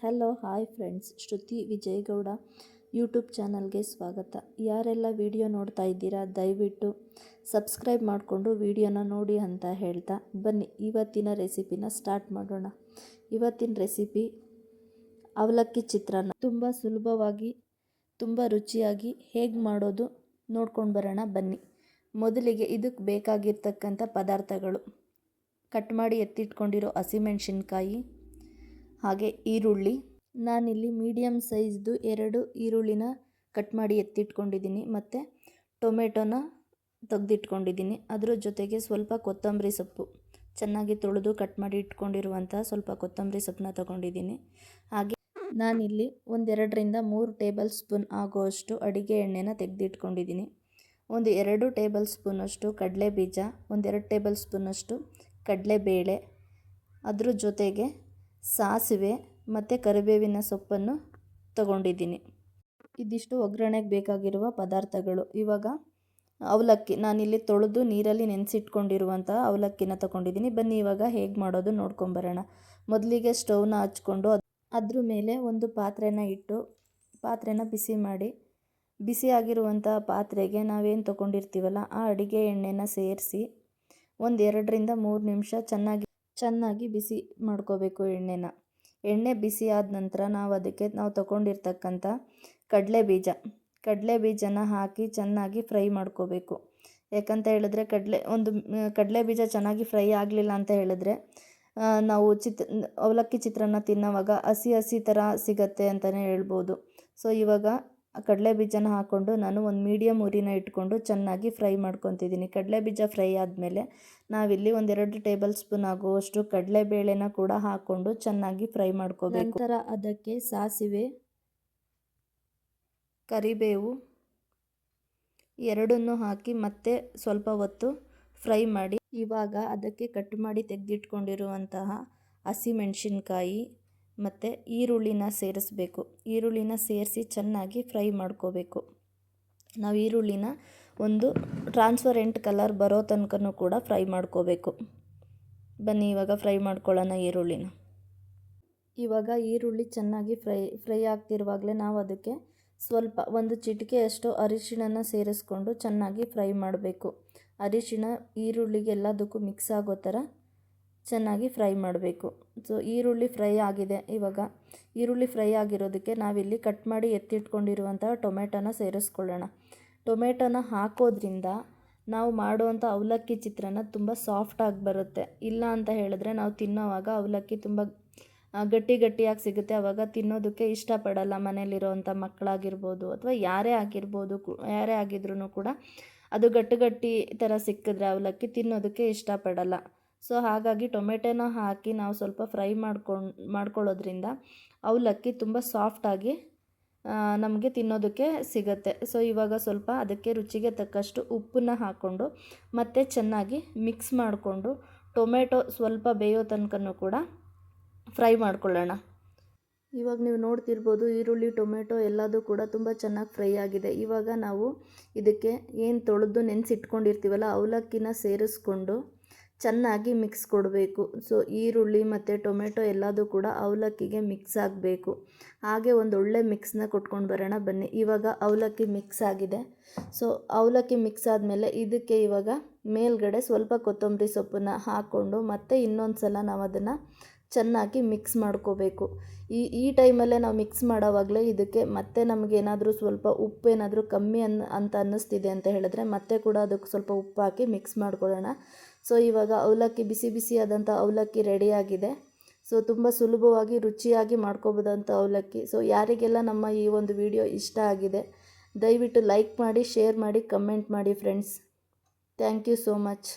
Hello hi friends, ಶ್ರುತಿ Vijayagowda YouTube ಚಾನಲ್ಗೆ ಸ್ವಾಗತ. ಯಾರೆಲ್ಲ ವಿಡಿಯೋ ನೋಡ್ತಾ ಇದ್ದೀರಾ ದಯವಿಟ್ಟು ಸಬ್ಸ್ಕ್ರೈಬ್ ಮಾಡಿಕೊಂಡು ವಿಡಿಯೋನ ನೋಡಿ ಅಂತ ಹೇಳ್ತಾ ಬನ್ನಿ ಇವತ್ತಿನ ರೆಸಿಪಿನ ಸ್ಟಾರ್ಟ್ ಮಾಡೋಣ. ಇವತ್ತಿನ ರೆಸಿಪಿ ಅವಲಕ್ಕಿ ಚಿತ್ರಾನ್ನ. ತುಂಬ ಸುಲಭವಾಗಿ ತುಂಬ ರುಚಿಯಾಗಿ ಹೇಗೆ ಮಾಡೋದು ನೋಡ್ಕೊಂಡು ಬರೋಣ ಬನ್ನಿ. ಮೊದಲಿಗೆ ಇದಕ್ಕೆ ಬೇಕಾಗಿರ್ತಕ್ಕಂಥ ಪದಾರ್ಥಗಳು: ಕಟ್ ಮಾಡಿ ಎತ್ತಿಟ್ಕೊಂಡಿರೋ ಹಸಿಮೆಣಸಿನ್ಕಾಯಿ, ಹಾಗೆ ಈರುಳ್ಳಿ. ನಾನಿಲ್ಲಿ ಮೀಡಿಯಮ್ ಸೈಜ್ದು 2 ಈರುಳ್ಳಿನ ಕಟ್ ಮಾಡಿ ಎತ್ತಿಟ್ಕೊಂಡಿದ್ದೀನಿ, ಮತ್ತು ಟೊಮೆಟೊನ ತೆಗೆದಿಟ್ಕೊಂಡಿದ್ದೀನಿ. ಅದರ ಜೊತೆಗೆ ಸ್ವಲ್ಪ ಕೊತ್ತಂಬರಿ ಸೊಪ್ಪು ಚೆನ್ನಾಗಿ ತೊಳೆದು ಕಟ್ ಮಾಡಿ ಇಟ್ಕೊಂಡಿರುವಂಥ ಸ್ವಲ್ಪ ಕೊತ್ತಂಬರಿ ಸೊಪ್ಪನ್ನ ತೊಗೊಂಡಿದ್ದೀನಿ. ಹಾಗೆ ನಾನಿಲ್ಲಿ 1-2 ಟೇಬಲ್ ಸ್ಪೂನ್ ಆಗುವಷ್ಟು ಅಡುಗೆ ಎಣ್ಣೆನ ತೆಗೆದಿಟ್ಕೊಂಡಿದ್ದೀನಿ. 2 ಟೇಬಲ್ ಸ್ಪೂನಷ್ಟು ಕಡಲೆಬೀಜ, 2 ಟೇಬಲ್ ಸ್ಪೂನಷ್ಟು ಕಡಲೆಬೇಳೆ, ಅದ್ರ ಜೊತೆಗೆ ಸಾಸಿವೆ ಮತ್ತು ಕರಿಬೇವಿನ ಸೊಪ್ಪನ್ನು ತಗೊಂಡಿದ್ದೀನಿ. ಇದಿಷ್ಟು ಒಗ್ಗರಣೆಗೆ ಬೇಕಾಗಿರುವ ಪದಾರ್ಥಗಳು. ಇವಾಗ ಅವಲಕ್ಕಿ ನಾನಿಲ್ಲಿ ತೊಳೆದು ನೀರಲ್ಲಿ ನೆನೆಸಿಟ್ಕೊಂಡಿರುವಂಥ ಅವಲಕ್ಕಿನ ತಗೊಂಡಿದ್ದೀನಿ. ಬನ್ನಿ ಇವಾಗ ಹೇಗೆ ಮಾಡೋದು ನೋಡ್ಕೊಂಬರೋಣ. ಮೊದಲಿಗೆ ಸ್ಟವ್ನ ಹಚ್ಕೊಂಡು ಅದ್ರ ಮೇಲೆ ಒಂದು ಪಾತ್ರೆನ ಇಟ್ಟು ಪಾತ್ರೆನ ಬಿಸಿ ಮಾಡಿ, ಬಿಸಿ ಆಗಿರುವಂಥ ಪಾತ್ರೆಗೆ ನಾವೇನು ತೊಗೊಂಡಿರ್ತೀವಲ್ಲ ಆ ಅಡುಗೆ ಎಣ್ಣೆನ ಸೇರಿಸಿ 1-3 ನಿಮಿಷ ಚೆನ್ನಾಗಿ ಬಿಸಿ ಮಾಡ್ಕೋಬೇಕು ಎಣ್ಣೆನ. ಎಣ್ಣೆ ಬಿಸಿ ಆದ ನಂತರ ನಾವು ತಗೊಂಡಿರ್ತಕ್ಕಂಥ ಕಡಲೆಬೀಜನ ಹಾಕಿ ಚೆನ್ನಾಗಿ ಫ್ರೈ ಮಾಡ್ಕೋಬೇಕು. ಯಾಕಂತ ಹೇಳಿದ್ರೆ ಕಡಲೆಬೀಜ ಚೆನ್ನಾಗಿ ಫ್ರೈ ಆಗಲಿಲ್ಲ ಅಂತ ಹೇಳಿದ್ರೆ ನಾವು ಅವಲಕ್ಕಿ ಚಿತ್ರಾನ್ನ ತಿನ್ನೋವಾಗ ಹಸಿ ಥರ ಸಿಗತ್ತೆ ಅಂತಲೇ ಹೇಳ್ಬೋದು. ಸೊ ಇವಾಗ ಕಡಲೆಬೀಜನ ಹಾಕ್ಕೊಂಡು ನಾನು ಒಂದು ಮೀಡಿಯಮ್ ಉರಿನ ಇಟ್ಕೊಂಡು ಚೆನ್ನಾಗಿ ಫ್ರೈ ಮಾಡ್ಕೊತಿದ್ದೀನಿ. ಕಡಲೆಬೀಜ ಫ್ರೈ ಆದಮೇಲೆ ನಾವಿಲ್ಲಿ 1-2 ಟೇಬಲ್ ಸ್ಪೂನ್ ಆಗುವಷ್ಟು ಕಡಲೆಬೇಳೆನ ಕೂಡ ಹಾಕ್ಕೊಂಡು ಚೆನ್ನಾಗಿ ಫ್ರೈ ಮಾಡ್ಕೋಬೇಕು. ನಂತರ ಅದಕ್ಕೆ ಸಾಸಿವೆ, ಕರಿಬೇವು ಎರಡನ್ನೂ ಹಾಕಿ ಮತ್ತೆ ಸ್ವಲ್ಪ ಹೊತ್ತು ಫ್ರೈ ಮಾಡಿ, ಇವಾಗ ಅದಕ್ಕೆ ಕಟ್ ಮಾಡಿ ತೆಗೆದಿಟ್ಕೊಂಡಿರುವಂತಹ ಹಸಿಮೆಣಸಿನ್ಕಾಯಿ ಮತ್ತು ಈರುಳ್ಳಿನ ಸೇರಿಸ್ಬೇಕು. ಈರುಳ್ಳಿನ ಸೇರಿಸಿ ಚೆನ್ನಾಗಿ ಫ್ರೈ ಮಾಡ್ಕೋಬೇಕು. ನಾವು ಈರುಳ್ಳಿನ ಒಂದು ಟ್ರಾನ್ಸ್ಪರೆಂಟ್ ಕಲರ್ ಬರೋ ತನಕನೂ ಕೂಡ ಫ್ರೈ ಮಾಡ್ಕೋಬೇಕು. ಬನ್ನಿ ಇವಾಗ ಫ್ರೈ ಮಾಡ್ಕೊಳ್ಳೋಣ ಈರುಳ್ಳಿನ. ಇವಾಗ ಈರುಳ್ಳಿ ಚೆನ್ನಾಗಿ ಫ್ರೈ ಆಗ್ತಿರುವಾಗಲೇ ನಾವು ಅದಕ್ಕೆ ಸ್ವಲ್ಪ ಒಂದು ಚಿಟಿಕೆಯಷ್ಟು ಅರಿಶಿಣನ ಸೇರಿಸ್ಕೊಂಡು ಚೆನ್ನಾಗಿ ಫ್ರೈ ಮಾಡಬೇಕು. ಅರಿಶಿಣ ಈರುಳ್ಳಿಗೆ ಎಲ್ಲದಕ್ಕೂ ಮಿಕ್ಸ್ ಆಗೋ ಥರ ಚೆನ್ನಾಗಿ ಫ್ರೈ ಮಾಡಬೇಕು. ಸೊ ಈರುಳ್ಳಿ ಫ್ರೈ ಆಗಿದೆ. ಇವಾಗ ಈರುಳ್ಳಿ ಫ್ರೈ ಆಗಿರೋದಕ್ಕೆ ನಾವಿಲ್ಲಿ ಕಟ್ ಮಾಡಿ ಎತ್ತಿಟ್ಕೊಂಡಿರುವಂಥ ಟೊಮೆಟೊನ ಸೇರಿಸ್ಕೊಳ್ಳೋಣ. ಟೊಮೆಟೊನ ಹಾಕೋದ್ರಿಂದ ನಾವು ಮಾಡುವಂಥ ಅವಲಕ್ಕಿ ಚಿತ್ರಾನ್ನ ತುಂಬ ಸಾಫ್ಟಾಗಿ ಬರುತ್ತೆ. ಇಲ್ಲ ಅಂತ ಹೇಳಿದ್ರೆ ನಾವು ತಿನ್ನೋವಾಗ ಅವಲಕ್ಕಿ ತುಂಬ ಗಟ್ಟಿಯಾಗಿ ಸಿಗುತ್ತೆ. ಆವಾಗ ತಿನ್ನೋದಕ್ಕೆ ಇಷ್ಟಪಡಲ್ಲ ಮನೇಲಿರೋವಂಥ ಮಕ್ಕಳಾಗಿರ್ಬೋದು ಅಥವಾ ಯಾರೇ ಆಗಿದ್ರೂ ಕೂಡ ಅದು ಗಟ್ಟಿ ಥರ ಸಿಕ್ಕಿದ್ರೆ ಅವಲಕ್ಕಿ ತಿನ್ನೋದಕ್ಕೆ ಇಷ್ಟಪಡಲ್ಲ. ಸೊ ಹಾಗಾಗಿ ಟೊಮೆಟೊನ ಹಾಕಿ ನಾವು ಸ್ವಲ್ಪ ಫ್ರೈ ಮಾಡ್ಕೊಳ್ಳೋದ್ರಿಂದ ಅವಲಕ್ಕಿ ತುಂಬ ಸಾಫ್ಟಾಗಿ ನಮಗೆ ತಿನ್ನೋದಕ್ಕೆ ಸಿಗುತ್ತೆ. ಸೊ ಇವಾಗ ಸ್ವಲ್ಪ ಅದಕ್ಕೆ ರುಚಿಗೆ ತಕ್ಕಷ್ಟು ಉಪ್ಪನ್ನ ಹಾಕ್ಕೊಂಡು ಮತ್ತೆ ಚೆನ್ನಾಗಿ ಮಿಕ್ಸ್ ಮಾಡಿಕೊಂಡು ಟೊಮೆಟೊ ಸ್ವಲ್ಪ ಬೇಯೋ ತನಕನೂ ಕೂಡ ಫ್ರೈ ಮಾಡ್ಕೊಳ್ಳೋಣ. ಇವಾಗ ನೀವು ನೋಡ್ತಿರ್ಬೋದು ಈರುಳ್ಳಿ ಟೊಮೆಟೊ ಎಲ್ಲದೂ ಕೂಡ ತುಂಬ ಚೆನ್ನಾಗಿ ಫ್ರೈ ಆಗಿದೆ. ಇವಾಗ ನಾವು ಇದಕ್ಕೆ ಏನು ತೊಳೆದು ನೆನೆಸಿಟ್ಕೊಂಡಿರ್ತೀವಲ್ಲ ಅವಲಕ್ಕಿನ ಸೇರಿಸ್ಕೊಂಡು ಚೆನ್ನಾಗಿ ಮಿಕ್ಸ್ ಕೊಡಬೇಕು. ಸೊ ಈರುಳ್ಳಿ ಮತ್ತು ಟೊಮೆಟೊ ಎಲ್ಲದೂ ಕೂಡ ಅವಲಕ್ಕಿಗೆ ಮಿಕ್ಸ್ ಆಗಬೇಕು. ಹಾಗೆ ಒಂದು ಒಳ್ಳೆ ಮಿಕ್ಸ್ನ ಕೊಟ್ಕೊಂಡು ಬರೋಣ ಬನ್ನಿ. ಇವಾಗ ಅವಲಕ್ಕಿ ಮಿಕ್ಸ್ ಆಗಿದೆ. ಸೊ ಅವಲಕ್ಕಿ ಮಿಕ್ಸ್ ಆದಮೇಲೆ ಇದಕ್ಕೆ ಇವಾಗ ಮೇಲ್ಗಡೆ ಸ್ವಲ್ಪ ಕೊತ್ತಂಬರಿ ಸೊಪ್ಪನ್ನು ಹಾಕ್ಕೊಂಡು ಮತ್ತೆ ಇನ್ನೊಂದು ಸಲ ನಾವು ಅದನ್ನು ಚೆನ್ನಾಗಿ ಮಿಕ್ಸ್ ಮಾಡ್ಕೋಬೇಕು. ಈ ಟೈಮಲ್ಲೇ ನಾವು ಮಿಕ್ಸ್ ಮಾಡೋವಾಗಲೇ ಇದಕ್ಕೆ ಮತ್ತೆ ನಮಗೇನಾದರೂ ಸ್ವಲ್ಪ ಉಪ್ಪೇನಾದರೂ ಕಮ್ಮಿ ಅಂತ ಅನ್ನಿಸ್ತಿದೆ ಅಂತ ಹೇಳಿದ್ರೆ ಮತ್ತೆ ಕೂಡ ಅದಕ್ಕೆ ಸ್ವಲ್ಪ ಉಪ್ಪು ಹಾಕಿ ಮಿಕ್ಸ್ ಮಾಡ್ಕೊಳ್ಳೋಣ. ಸೊ ಇವಾಗ ಅವಲಕ್ಕಿ ಬಿಸಿ ಆದಂಥ ಅವಲಕ್ಕಿ ರೆಡಿಯಾಗಿದೆ. ಸೊ ತುಂಬ ಸುಲಭವಾಗಿ ರುಚಿಯಾಗಿ ಮಾಡ್ಕೋಬೋದಂಥ ಅವಲಕ್ಕಿ. ಸೊ ಯಾರಿಗೆಲ್ಲ ನಮ್ಮ ಈ ಒಂದು ವಿಡಿಯೋ ಇಷ್ಟ ಆಗಿದೆ ದಯವಿಟ್ಟು ಲೈಕ್ ಮಾಡಿ, ಶೇರ್ ಮಾಡಿ, ಕಮೆಂಟ್ ಮಾಡಿ friends. Thank you so much.